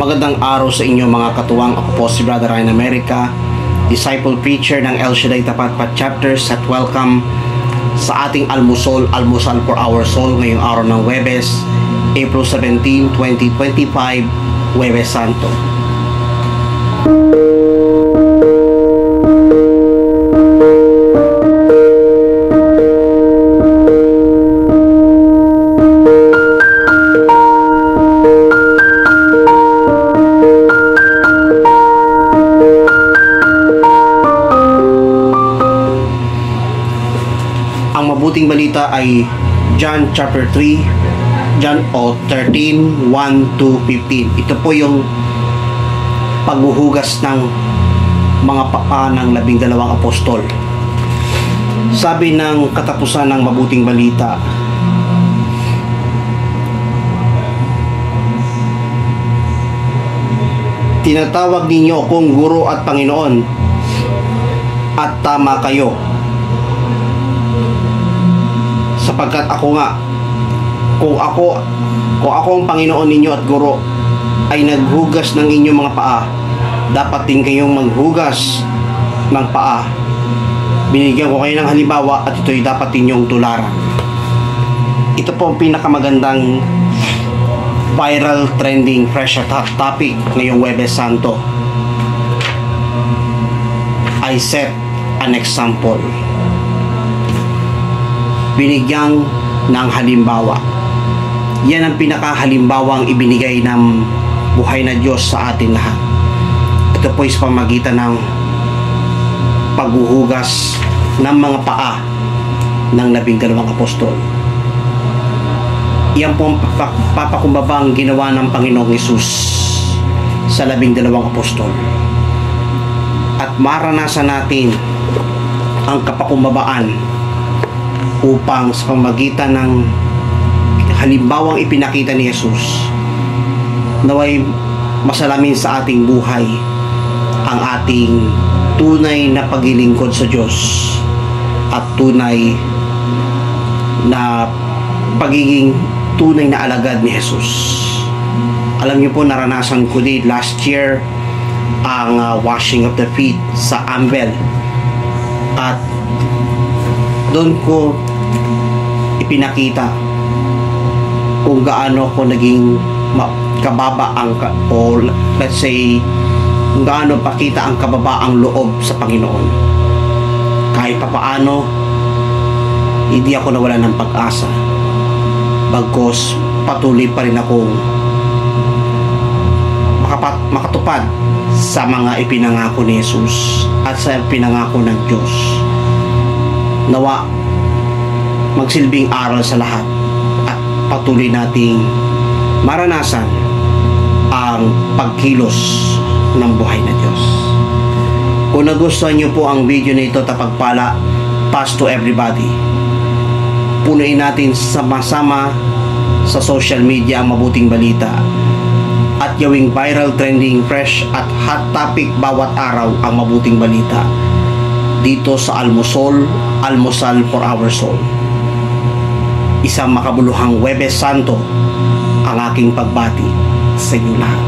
Magandang araw sa inyo mga katuwang. Ako po si Brother Ryan America, disciple preacher ng El Shaddai Tapatpat Chapters, at welcome sa ating almusal for our soul ngayong araw ng Huwebes, April 17, 2025, Huwebes Santo. Ang mabuting balita ay John chapter 3, John 13, 1 to 15. Ito po yung paghuhugas ng mga paa ng 12 apostol. Sabi ng katapusan ng mabuting balita, tinatawag ninyo akong Guro at Panginoon, at tama kayo, sapagkat ako nga, kung ako ang Panginoon ninyo at Guro ay naghugas ng inyong mga paa, dapat din kayong maghugas ng paa. Binigyan ko kayo ng halimbawa at ito'y dapat ninyong tularan. Ito po ang pinakamagandang viral, trending, fresh at hot topic ngayong Huwebes Santo. I set an example. Binigyan ng halimbawa. Yan ang pinakahalimbawang ibinigay ng buhay na Diyos sa atin lahat. Ito po ay sa pamagitan ng paghuhugas ng mga paa ng 12 apostol. Yan po ang papakumbabang ginawa ng Panginoong Hesus sa 12 apostol. At maranasan natin ang kapakumbabaan upang sa pamagitan ng halimbawang ipinakita ni Jesus, naway masalamin sa ating buhay ang ating tunay na paglilingkod sa Diyos at tunay na pagiging tunay na alagad ni Jesus. Alam niyo po, naranasan ko din last year ang washing of the feet sa Ambel, at doon ko ipinakita kung gaano ko naging kababa o let's say kung gaano pakita ang kababaang loob sa Panginoon. Kahit papaano hindi ako nawala ng pag-asa, bagkus patuloy pa rin akong makatupad sa mga ipinangako ni Jesus at sa pinangako ng Diyos. Nawa magsilbing aral sa lahat at patuloy nating maranasan ang pagkilos ng buhay na Diyos. Kung nagustuhan nyo po ang video na ito, tapagpala, pass to everybody. Punuin natin sama-sama sa social media ang mabuting balita at gawing viral, trending, fresh at hot topic bawat araw ang mabuting balita dito sa almusal for our soul. Isang makabuluhang Huwebes Santo ang aking pagbati sa inyo lahat.